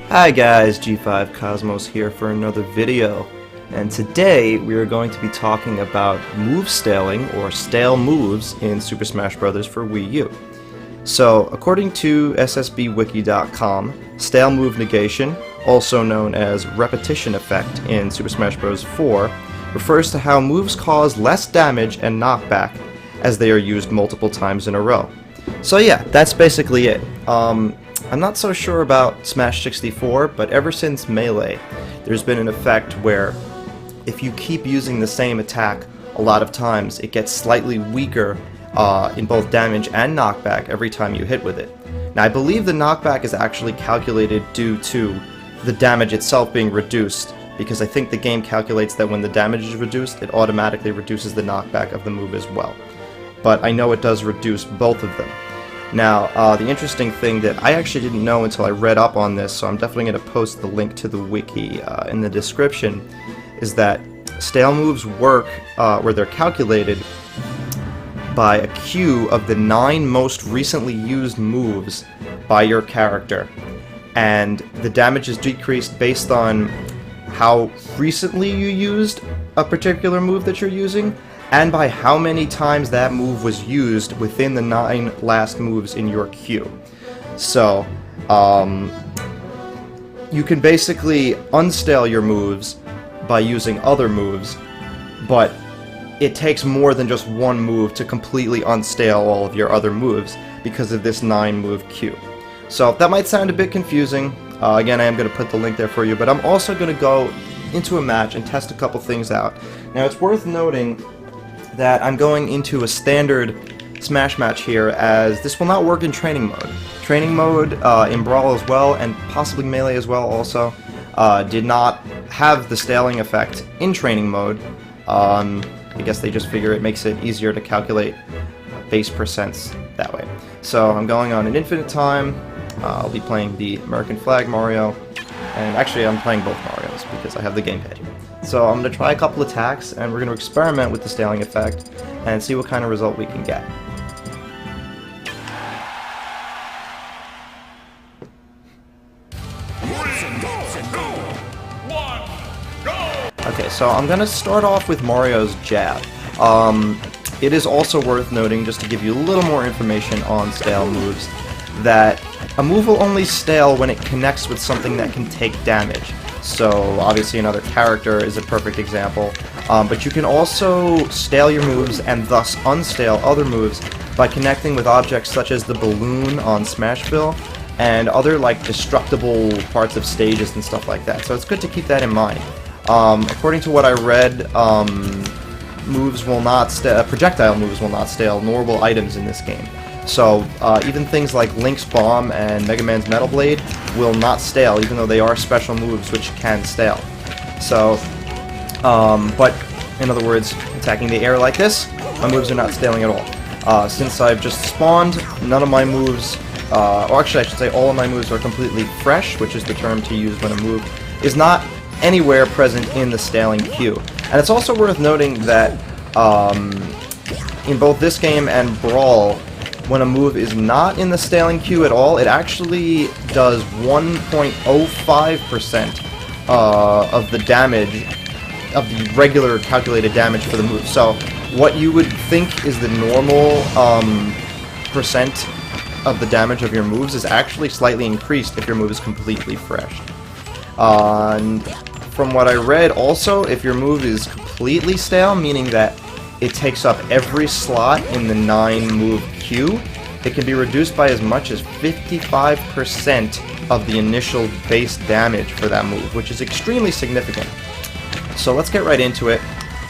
Hi guys, G5 CoZmos here for another video, and today we are going to be talking about move staling or stale moves in Super Smash Bros. For Wii U. So, according to ssbwiki.com, stale move negation, also known as repetition effect in Super Smash Bros. 4, refers to how moves cause less damage and knockback as they are used multiple times in a row. So yeah, that's basically it. I'm not so sure about Smash 64, but ever since Melee, there's been an effect where if you keep using the same attack a lot of times, it gets slightly weaker in both damage and knockback every time you hit with it. Now, I believe the knockback is actually calculated due to the damage itself being reduced, because I think the game calculates that when the damage is reduced, it automatically reduces the knockback of the move as well. But I know it does reduce both of them. Now, the interesting thing that I actually didn't know until I read up on this, so I'm definitely going to post the link to the wiki in the description, is that stale moves work where they're calculated by a queue of the 9 most recently used moves by your character, and the damage is decreased based on how recently you used a particular move that you're using, and by how many times that move was used within the 9 last moves in your queue. So, you can basically unstale your moves by using other moves, but it takes more than just one move to completely unstale all of your other moves because of this 9 move queue. So that might sound a bit confusing. Again, I am going to put the link there for you, but I'm also going to go into a match and test a couple things out. Now, it's worth noting that I'm going into a standard Smash match here, as this will not work in training mode. Training mode in Brawl as well, and possibly Melee as well also, did not have the staling effect in training mode. I guess they just figure it makes it easier to calculate base percents that way. So I'm going on an infinite time. I'll be playing the American Flag Mario, and actually I'm playing both Marios because I have the gamepad here. So I'm going to try a couple attacks, and we're going to experiment with the staling effect and see what kind of result we can get. Okay, so I'm going to start off with Mario's jab. It is also worth noting, just to give you a little more information on stale moves, that a move will only stale when it connects with something that can take damage. So obviously another character is a perfect example, but you can also stale your moves and thus unstale other moves by connecting with objects such as the balloon on Smashville and other like destructible parts of stages and stuff like that. So it's good to keep that in mind. According to what I read, moves will not projectile moves will not stale, nor will items in this game. So, even things like Link's Bomb and Mega Man's Metal Blade will not stale, even though they are special moves which can stale. So, but, in other words, attacking the air like this, my moves are not staling at all. Since I've just spawned, none of my moves, or actually I should say all of my moves are completely fresh, which is the term to use when a move is not anywhere present in the staling queue. And it's also worth noting that, in both this game and Brawl, when a move is not in the staling queue at all, it actually does 1.05% of the damage, of the regular calculated damage for the move. So what you would think is the normal percent of the damage of your moves is actually slightly increased if your move is completely fresh. And from what I read also, if your move is completely stale, meaning that it takes up every slot in the 9 move queue, it can be reduced by as much as 55% of the initial base damage for that move, which is extremely significant. So let's get right into it.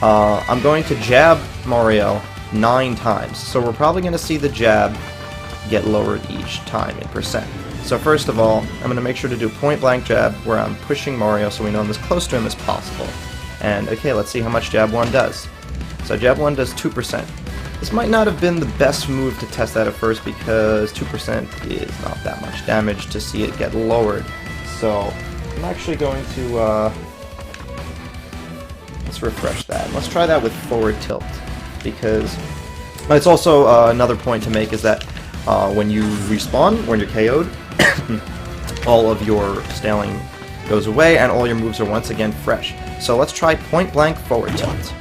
I'm going to jab Mario 9 times, so we're probably going to see the jab get lowered each time in percent. So first of all, I'm going to make sure to do point blank jab where I'm pushing Mario so we know I'm as close to him as possible. And okay, let's see how much jab 1 does. So jab 1 does 2%. This might not have been the best move to test that at first because 2% is not that much damage to see it get lowered. So I'm actually going to, let's refresh that. Let's try that with forward tilt, because it's also another point to make is that when you respawn, when you're KO'd, all of your staling goes away, and all your moves are once again fresh. So let's try point blank forward tilt.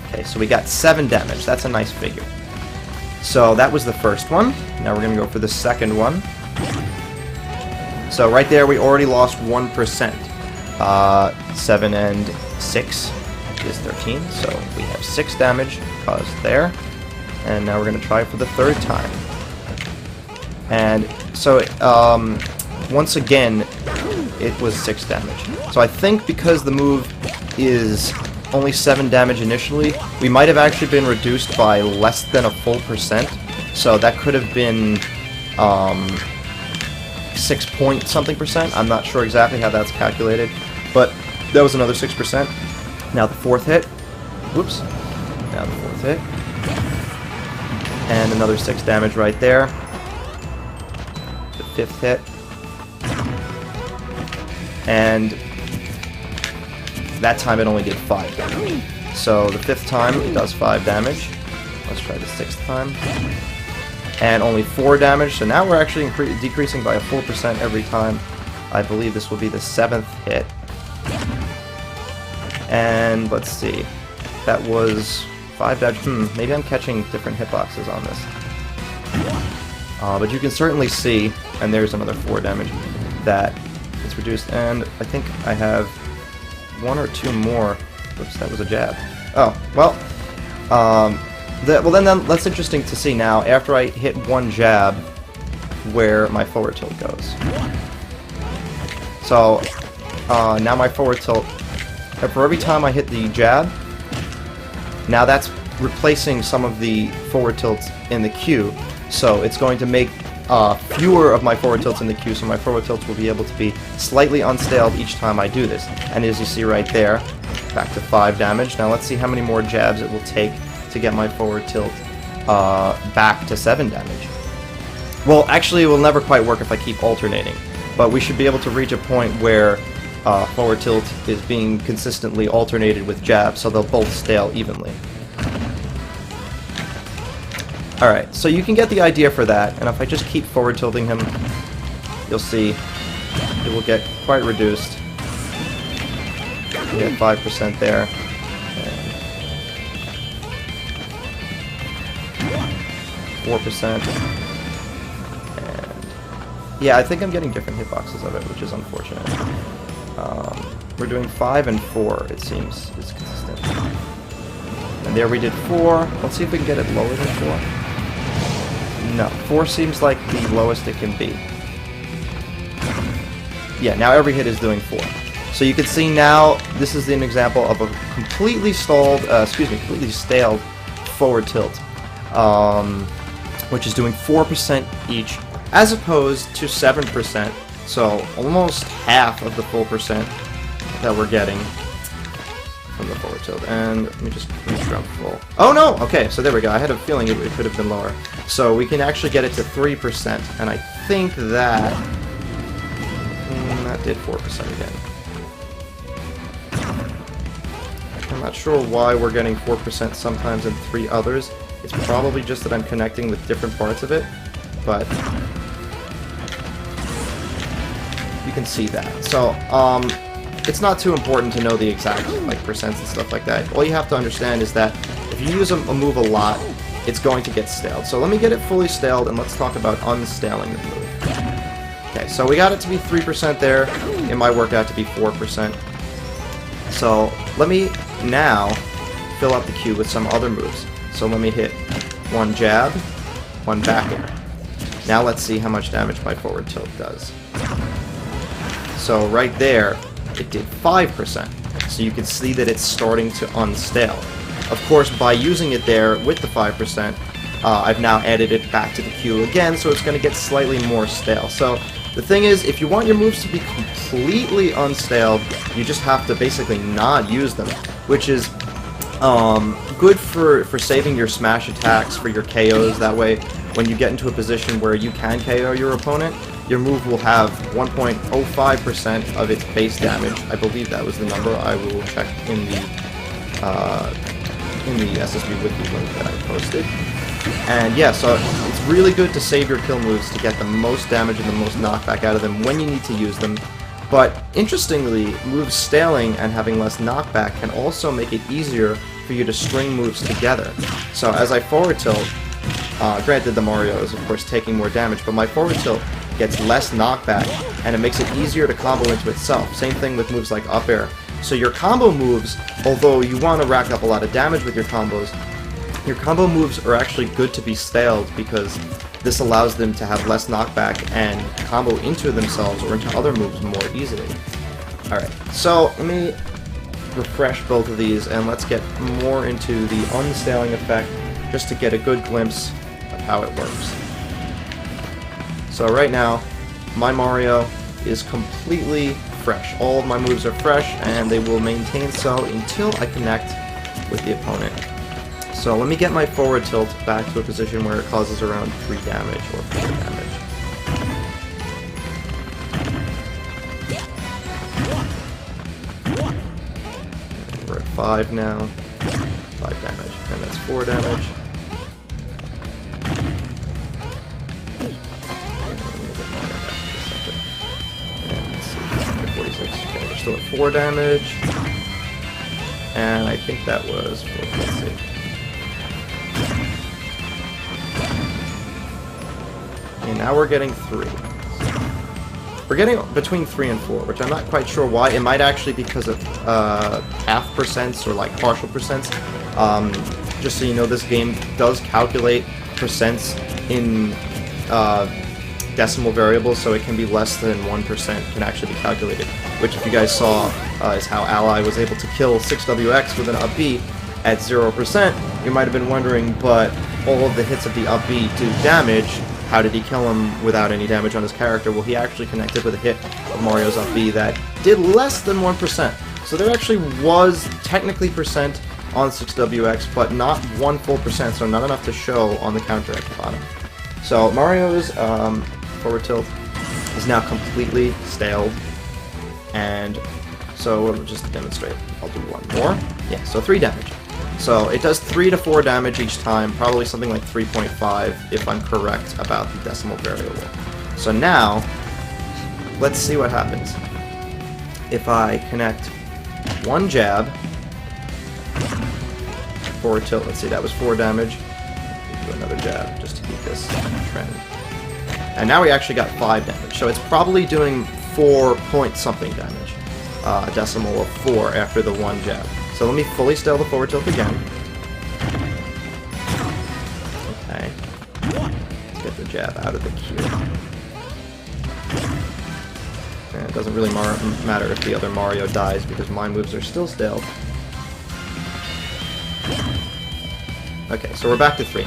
Okay, so we got 7 damage. That's a nice figure. So that was the first one. Now we're going to go for the second one. So right there we already lost 1%. 7 and 6 is 13, so we have 6 damage caused there. And now we're going to try for the third time. And so once again, it was 6 damage. So I think because the move is only 7 damage initially, we might have actually been reduced by less than a full %. So that could have been 6 point something %. I'm not sure exactly how that's calculated, but that was another 6%. Now the fourth hit. Whoops. Now the fourth hit. And another 6 damage right there. The fifth hit. And that time it only did 5 damage. So the fifth time it does 5 damage. Let's try the sixth time. And only 4 damage, so now we're actually decreasing by a full % every time. I believe this will be the 7th hit. And let's see. That was 5 damage. Maybe I'm catching different hitboxes on this. But you can certainly see, and there's another 4 damage, that it's reduced. And I think I have 1 or 2 more. Oops, that was a jab. Oh, well. Then that's interesting to see now, after I hit 1 jab, where my forward tilt goes. So, now my forward tilt, for every time I hit the jab, now that's replacing some of the forward tilts in the queue, so it's going to make fewer of my forward tilts in the queue, so my forward tilts will be able to be slightly unstaled each time I do this. And as you see right there, back to 5 damage. Now let's see how many more jabs it will take to get my forward tilt back to 7 damage. Well, actually it will never quite work if I keep alternating, but we should be able to reach a point where forward tilt is being consistently alternated with jabs, so they'll both stale evenly. Alright, so you can get the idea for that, and if I just keep forward tilting him, you'll see it will get quite reduced. You get 5% there. 4%. And yeah, I think I'm getting different hitboxes of it, which is unfortunate. We're doing 5 and 4, it seems, is consistent. And there we did 4. Let's see if we can get it lower than 4. No, 4 seems like the lowest it can be. Yeah, now every hit is doing 4. So you can see now, this is an example of a completely completely staled forward tilt. Which is doing 4% each, as opposed to 7%, so almost half of the full % that we're getting from the forward tilt. And let me just jump full. Oh no! Okay, so there we go. I had a feeling it could have been lower. So we can actually get it to 3%, and I think that that did 4% again. I'm not sure why we're getting 4% sometimes and 3 others. It's probably just that I'm connecting with different parts of it, but you can see that. So, it's not too important to know the exact percents and stuff like that. All you have to understand is that if you use a move a lot, it's going to get staled. So let me get it fully staled, and let's talk about unstaling the move. Okay, so we got it to be 3% there. It might work out to be 4%. So let me now fill up the queue with some other moves. So let me hit 1 jab, 1 back air. Now let's see how much damage my forward tilt does. So right there, it did 5%. So you can see that it's starting to unstale. Of course, by using it there with the 5%, I've now added it back to the queue again, so it's going to get slightly more stale. So the thing is, if you want your moves to be completely unstaled, you just have to basically not use them, which is good for saving your smash attacks, for your KOs. That way, when you get into a position where you can KO your opponent, your move will have 1.05% of its base damage. I believe that was the number. I will check in the SSB Wiki link that I posted. And yeah, so it's really good to save your kill moves to get the most damage and the most knockback out of them when you need to use them. But interestingly, moves staling and having less knockback can also make it easier for you to string moves together. So as I forward tilt, granted the Mario is of course taking more damage, but my forward tilt gets less knockback and it makes it easier to combo into itself. Same thing with moves like up air. So your combo moves, although you want to rack up a lot of damage with your combos, your combo moves are actually good to be staled because this allows them to have less knockback and combo into themselves or into other moves more easily. Alright, so let me refresh both of these and let's get more into the unstaling effect just to get a good glimpse of how it works. So right now, my Mario is completely fresh. All of my moves are fresh and they will maintain so until I connect with the opponent. So let me get my forward tilt back to a position where it causes around 3 damage or 4 damage. We're at 5 now. 5 damage. And that's 4 damage. And let's see, 46. Okay, we're still at 4 damage. And I think that was, let's see. And now we're getting 3. We're getting between 3 and 4, which I'm not quite sure why. It might actually be because of half percents or like partial percents. Just so you know, this game does calculate percents in decimal variables, so it can be less than 1% can actually be calculated. Which, if you guys saw, is how Ally was able to kill 6WX with an up B at 0%. You might have been wondering, but all of the hits of the up B do damage. How did he kill him without any damage on his character? Well, he actually connected with a hit of Mario's up B that did less than 1%. So there actually was technically percent on 6WX, but not 1 full percent, so not enough to show on the counter at the bottom. So Mario's forward tilt is now completely staled, and so we'll just demonstrate. I'll do one more. Yeah, so 3 damage. So it does 3 to 4 damage each time, probably something like 3.5 if I'm correct about the decimal variable. So now, let's see what happens. If I connect one jab, forward tilt, let's see, that was 4 damage. Do another jab just to keep this trend. And now we actually got 5 damage, so it's probably doing 4 point something damage. A decimal of 4 after the one jab. So let me fully stale the forward tilt again. Okay. Let's get the jab out of the queue. And it doesn't really matter if the other Mario dies because my moves are still stale. Okay, so we're back to 3.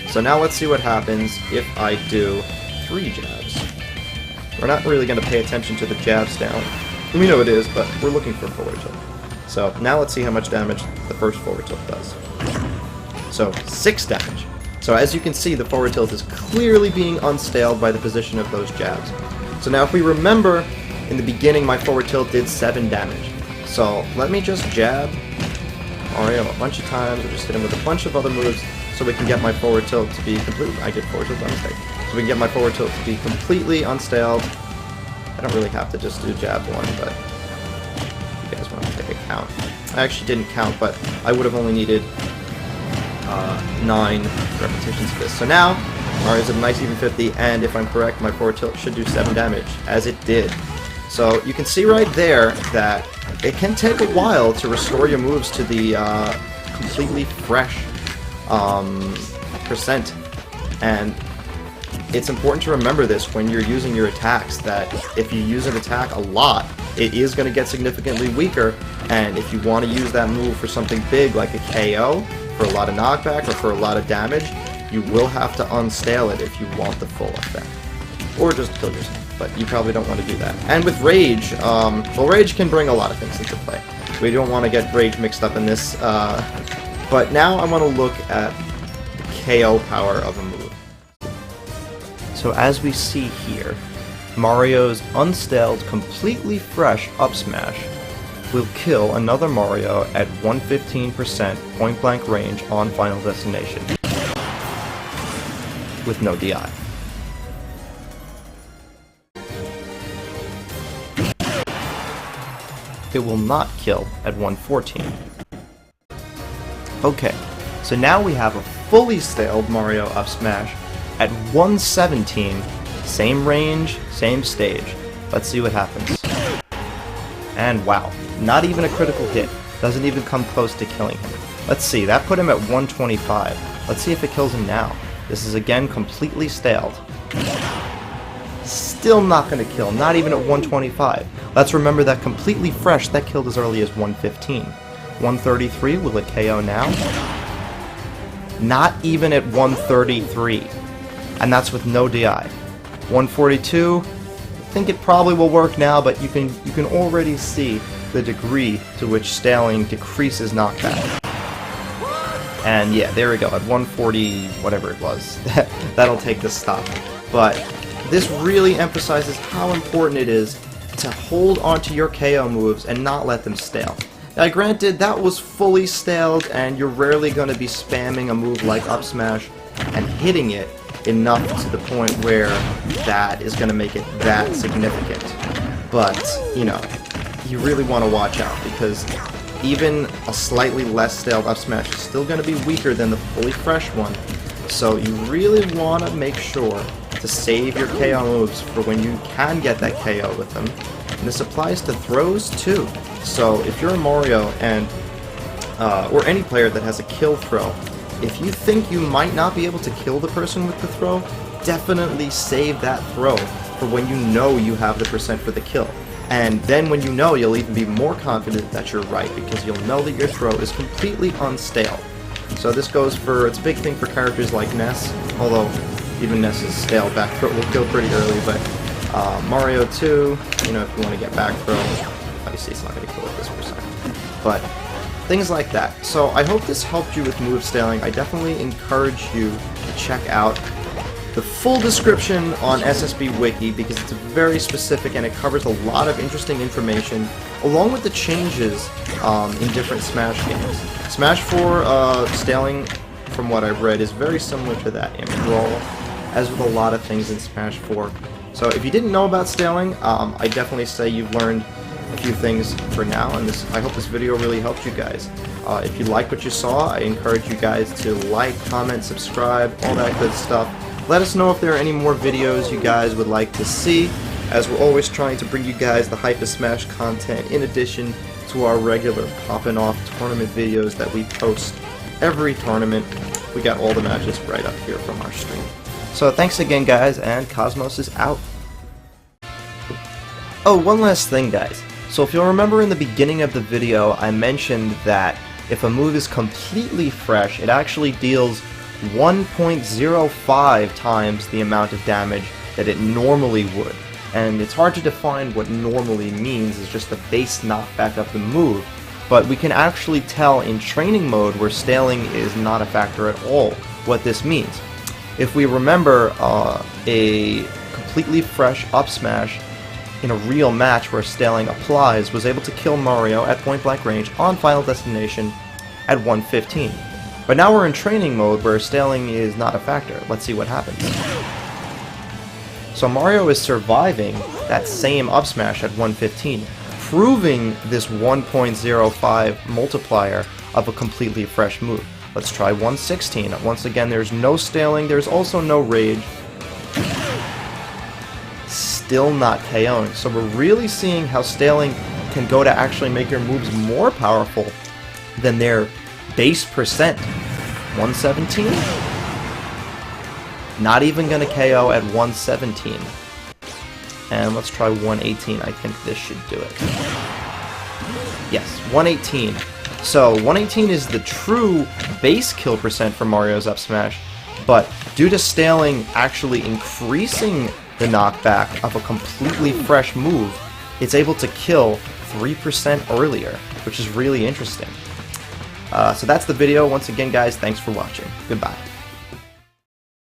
So now let's see what happens if I do 3 jabs. We're not really going to pay attention to the jabs down. We know it is, but we're looking for forward tilt. So now let's see how much damage the first forward tilt does. So 6 damage. So as you can see, the forward tilt is clearly being unstaled by the position of those jabs. So now if we remember, in the beginning my forward tilt did 7 damage. So let me just jab Mario a bunch of times, or just hit him with a bunch of other moves, so we can get my forward tilt to be completely... I did forward tilt by mistake. So we can get my forward tilt to be completely unstaled. I don't really have to just do jab 1, but... you guys want to take a count. I actually didn't count, but I would have only needed 9 repetitions of this. So now, Mario's at a nice even 50, and if I'm correct, my forward tilt should do 7 damage, as it did. So you can see right there that it can take a while to restore your moves to the completely fresh percent, and it's important to remember this when you're using your attacks, that if you use an attack a lot, it is going to get significantly weaker, and if you want to use that move for something big like a KO, for a lot of knockback, or for a lot of damage, you will have to unstale it if you want the full effect. Or just kill yourself, but you probably don't want to do that. And with Rage, well, Rage can bring a lot of things into play. We don't want to get Rage mixed up in this, but now I want to look at the KO power of a move. So as we see here, Mario's unstaled, completely fresh up smash will kill another Mario at 115% point-blank range on Final Destination. with no DI. It will not kill at 114. Okay, so now we have a fully staled Mario up smash at 117, same range, same stage. Let's see what happens. And wow, not even a critical hit. Doesn't even come close to killing him. Let's see, that put him at 125. Let's see if it kills him now. This is again completely staled. Still not going to kill, not even at 125. Let's remember that completely fresh, that killed as early as 115. 133, will it KO now? Not even at 133. And that's with no DI. 142, I think it probably will work now, but you can already see the degree to which staling decreases knockback. And yeah, there we go, at 140, whatever it was. That'll take the stop. But this really emphasizes how important it is to hold onto your KO moves and not let them stale. Now granted, that was fully staled, and you're rarely going to be spamming a move like up smash and hitting it enough to the point where that is going to make it that significant. But, you know, you really want to watch out, because even a slightly less staled up smash is still going to be weaker than the fully fresh one. So you really want to make sure to save your KO moves for when you can get that KO with them. And this applies to throws too. So if you're a Mario and or any player that has a kill throw, if you think you might not be able to kill the person with the throw, definitely save that throw for when you know you have the percent for the kill. And then when you know, you'll even be more confident that you're right, because you'll know that your throw is completely unstale. So this goes for, it's a big thing for characters like Ness, although even Ness's stale back throw will kill pretty early, but Mario 2, you know, if you want to get back throw, obviously it's not going to kill at this percent. But things like that. So I hope this helped you with move staling. I definitely encourage you to check out the full description on SSB Wiki, because it's very specific and it covers a lot of interesting information, along with the changes in different Smash games. Smash 4 staling, from what I've read, is very similar to that in Brawl, as with a lot of things in Smash 4. So if you didn't know about staling, I definitely say you've learned a few things for now, and I hope this video really helped you guys. If you liked what you saw, I encourage you guys to like, comment, subscribe, all that good stuff. Let us know if there are any more videos you guys would like to see, as we're always trying to bring you guys the Hype of Smash content in addition to our regular poppin' off tournament videos that we post every tournament. We got all the matches right up here from our stream. So thanks again, guys, and CoZmos is out. Oh, one last thing, guys. So if you'll remember in the beginning of the video, I mentioned that if a move is completely fresh, it actually deals 1.05 times the amount of damage that it normally would. And it's hard to define what normally means, it's just the base knockback of the move. But we can actually tell in training mode, where staling is not a factor at all, what this means. If we remember a completely fresh up smash in a real match where staling applies was able to kill Mario at point blank range on Final Destination at 115. But now we're in training mode where staling is not a factor. Let's see what happens. So Mario is surviving that same up smash at 115, proving this 1.05 multiplier of a completely fresh move. Let's try 116. Once again, there's no staling, there's also no rage. Still not KOing. So we're really seeing how staling can go to actually make your moves more powerful than their base percent. 117? Not even going to KO at 117. And let's try 118. I think this should do it. Yes, 118. So 118 is the true base kill percent for Mario's up smash, but due to staling actually increasing the knockback of a completely fresh move, it's able to kill 3% earlier, which is really interesting. So that's the video. Once again, guys, thanks for watching. Goodbye.